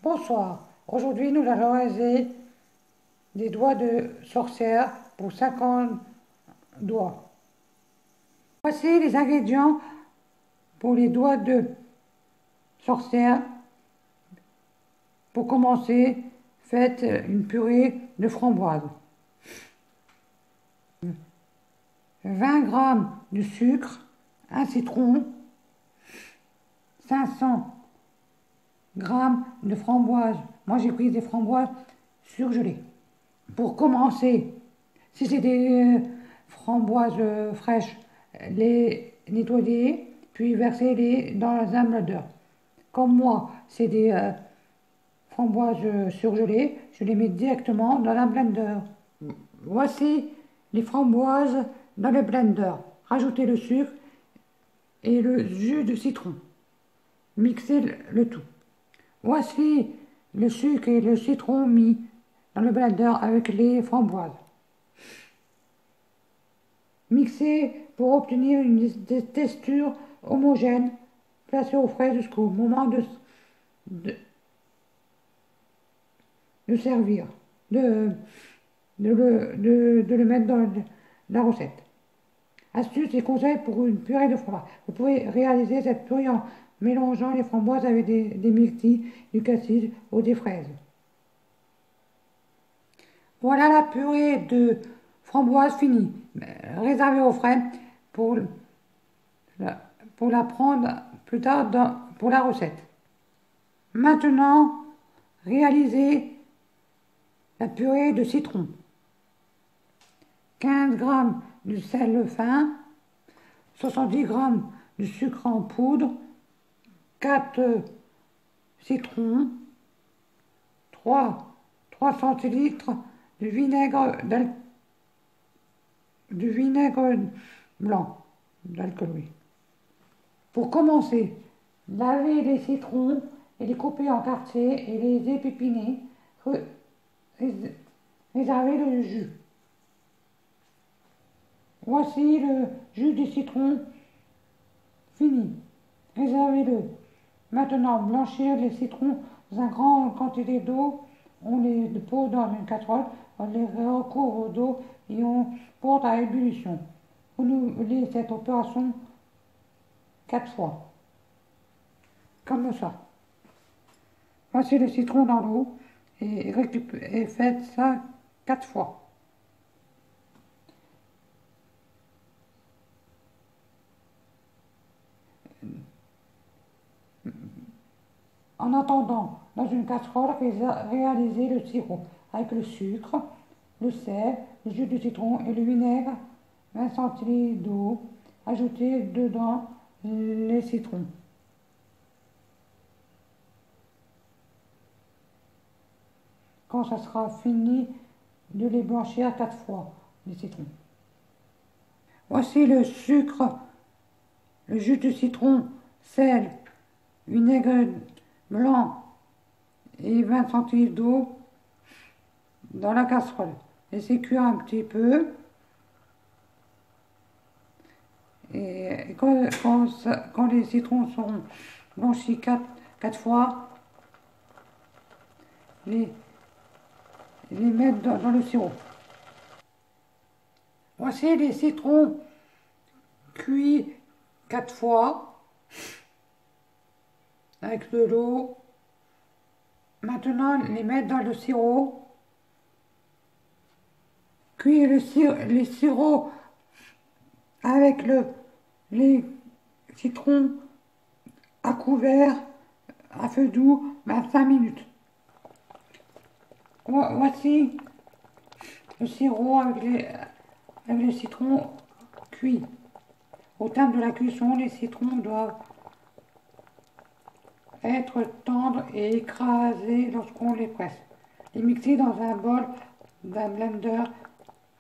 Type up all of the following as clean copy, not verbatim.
Bonsoir. Aujourd'hui, nous allons réaliser des doigts de sorcière pour 50 doigts. Voici les ingrédients pour les doigts de sorcière. Pour commencer, faites une purée de framboise. 20 g de sucre, un citron, 500 g de framboises. Moi, j'ai pris des framboises surgelées. Pour commencer, si c'est des framboises fraîches, les nettoyer, puis verser-les dans un blender. Comme moi, c'est des framboises surgelées, je les mets directement dans un blender. Voici les framboises dans le blender. Rajoutez le sucre et le jus de citron. Mixez le tout. Voici le sucre et le citron mis dans le blender avec les framboises. Mixez pour obtenir une texture homogène. Placez au frais jusqu'au moment de servir, de le mettre dans la recette. Astuce et conseils pour une purée de framboise. Vous pouvez réaliser cette purée en mélangeant les framboises avec des myrtilles, du cassis ou des fraises. Voilà la purée de framboise finie. Réservée au frais pour la prendre plus tard pour la recette. Maintenant, réalisez la purée de citron. 15 g de sel fin, 70 g de sucre en poudre, 4 citrons, 3 centilitres de vinaigre blanc d'alcool. Pour commencer, lavez les citrons et les couper en quartiers et les épépiner. Réservez le jus. Voici le jus de citron fini. Réservez-le. Maintenant, blanchir les citrons dans une grande quantité d'eau. On les pose dans une casserole, on les recouvre d'eau et on porte à ébullition. Renouvelez cette opération 4 fois. Comme ça. Passez le citron dans l'eau et faites ça 4 fois. En attendant, dans une casserole, réalisez le sirop avec le sucre, le sel, le jus de citron et le vinaigre, 20 centilitres d'eau. Ajoutez dedans les citrons. Quand ça sera fini, de les blanchir 4 fois, les citrons. Voici le sucre, le jus de citron, sel, vinaigre blanc et 20 centilitres d'eau dans la casserole. Laissez cuire un petit peu. Et quand les citrons seront blanchis 4 fois, les mettre dans le sirop. Voici les citrons cuits 4 fois avec de l'eau. Maintenant, les mettre dans le sirop. Cuire les sirops avec les citrons à couvert à feu doux 25 minutes. Voici le sirop avec le citron cuit. Au terme de la cuisson, les citrons doivent être tendres et écrasés lorsqu'on les presse. Les mixer dans un bol d'un blender.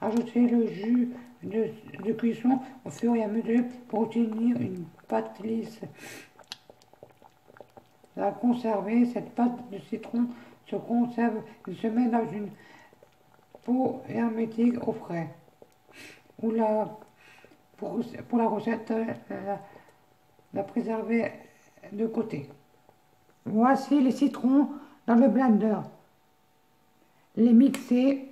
Ajoutez le jus de cuisson au fur et à mesure pour obtenir une pâte lisse. À conserver, cette pâte de citron se conserve et se met dans une pot hermétique au frais. Pour la recette, la préserver de côté. Voici les citrons dans le blender, les mixer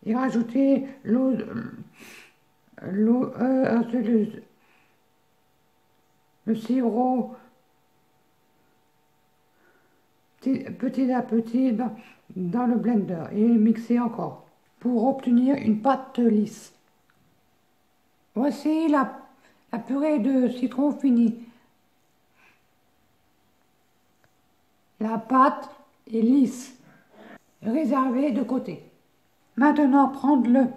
et rajouter le sirop petit à petit dans le blender et mixer encore pour obtenir une pâte lisse. Voici la purée de citron finie. La pâte est lisse, réservée de côté. Maintenant, prendre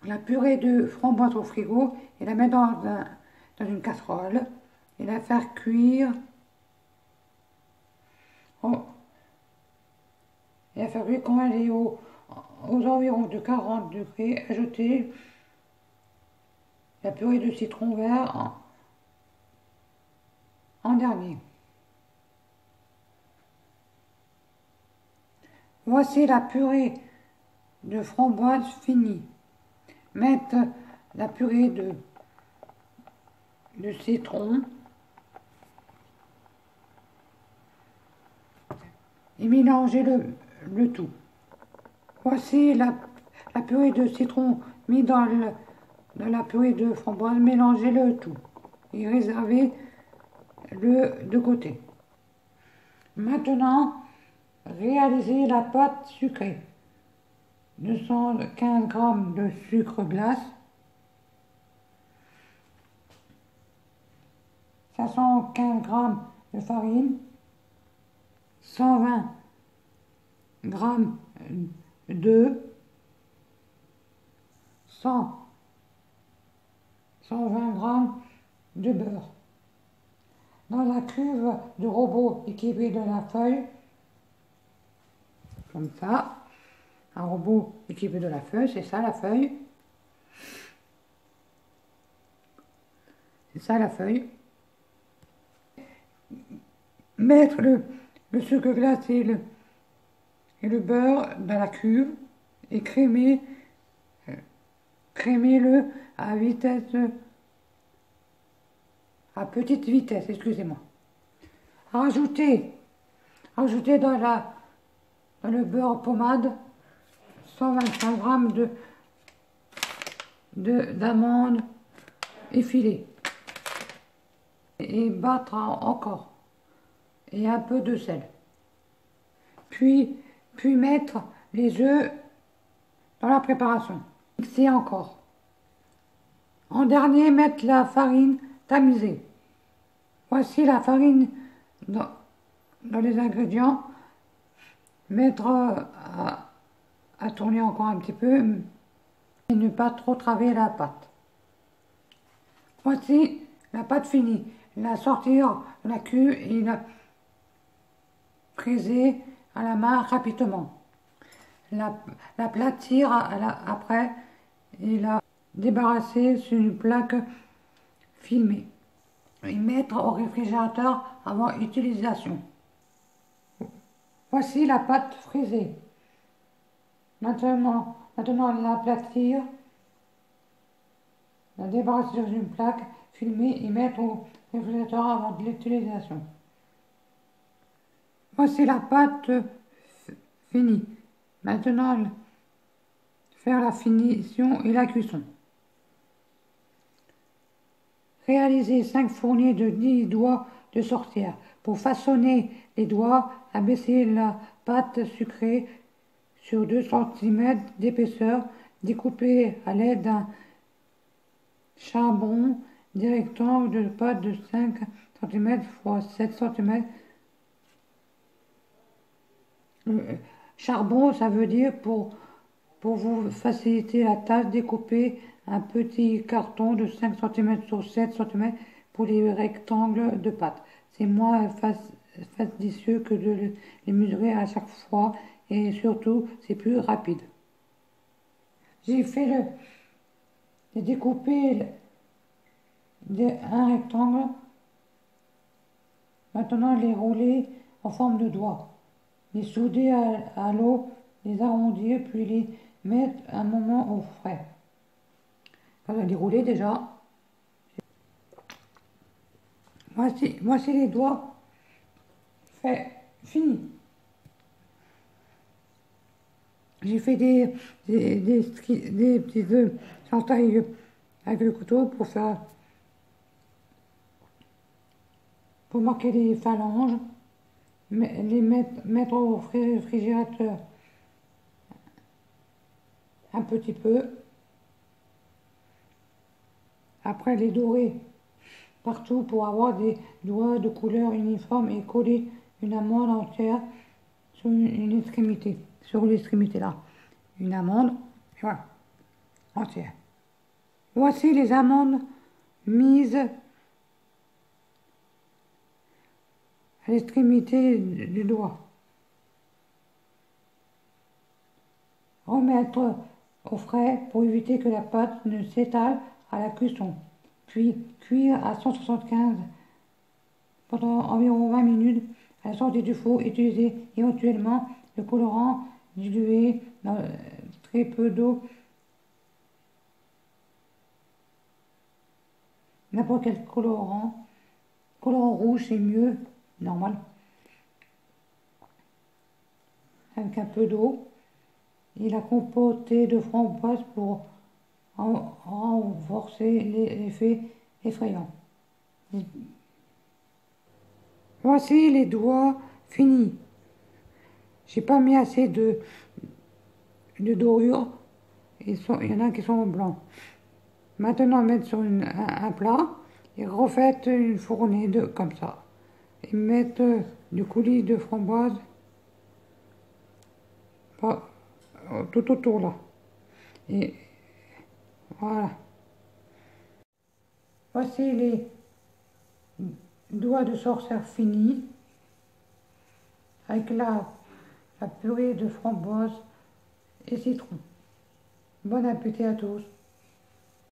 la purée de framboise au frigo et la mettre dans une casserole et la faire cuire. Et la faire cuire quand elle est aux environs de 40 degrés. Ajouter la purée de citron vert en dernier. Voici la purée de framboise finie. Mettre la purée de citron et mélanger le tout. Voici la purée de citron mis dans la purée de framboise, mélanger le tout et réserver le de côté. Maintenant, réaliser la pâte sucrée. 215 g de sucre glace, 515 g de farine, 120 g d'œufs, 120 g de beurre. Dans la cuve de robot équipé de la feuille, comme ça, un robot équipé de la feuille, c'est ça la feuille. C'est ça la feuille. Mettre le sucre glacé et le beurre dans la cuve et crémer-le à petite vitesse, excusez-moi. Rajouter dans le beurre pommade 125 g d'amandes effilées et battre encore et un peu de sel. Puis mettre les œufs dans la préparation. Mixer encore. En dernier, mettre la farine tamisée. Voici la farine dans les ingrédients. Mettre à tourner encore un petit peu et ne pas trop travailler la pâte. Voici la pâte finie. La sortir de la cuve et la presser à la main rapidement. L'aplatir après et la débarrasser sur une plaque filmée et mettre au réfrigérateur avant utilisation. Voici la pâte frisée. Maintenant l'aplatir, la débarrasser sur une plaque filmée et mettre au réfrigérateur avant l'utilisation. Voici la pâte finie. Maintenant, faire la finition et la cuisson. Réaliser 5 fournées de 10 doigts de sorcière. Pour façonner les doigts, abaisser la pâte sucrée sur 2 cm d'épaisseur, découper à l'aide d'un charbon des rectangles de pâte de 5 cm x 7 cm. Charbon, ça veut dire pour vous faciliter la tâche, découper un petit carton de 5 cm sur 7 cm pour les rectangles de pâte. C'est moins fastidieux que de les mesurer à chaque fois et surtout c'est plus rapide. J'ai découpé un rectangle. Maintenant les rouler en forme de doigt. Les souder à l'eau, les arrondir, puis les mettre un moment au frais. Voilà, les rouler déjà. Voici les doigts faits, finis. J'ai fait des petits œufs sans taille avec le couteau pour marquer les phalanges, les mettre au réfrigérateur un petit peu. Après les dorer partout pour avoir des doigts de couleur uniforme et coller une amande entière sur une extrémité, sur l'extrémité là. Une amande, et voilà, entière. Voici les amandes mises à l'extrémité du doigt. Remettre au frais pour éviter que la pâte ne s'étale à la cuisson. Puis cuire à 175 pendant environ 20 minutes à la sortie du four. Utilisez éventuellement le colorant dilué dans très peu d'eau. N'importe quel colorant. Colorant rouge, c'est mieux, normal. Avec un peu d'eau. Et la compotée de framboise pour renforcer l'effet effrayant. Voici les doigts finis. J'ai pas mis assez de dorure. Il y en a qui sont blancs. Maintenant, mettre sur un plat et refaites une fournée comme ça. Et mettre du coulis de framboise tout autour là. Et voilà. Voici les doigts de sorcière finis avec la purée de framboise et citron. Bon appétit à tous.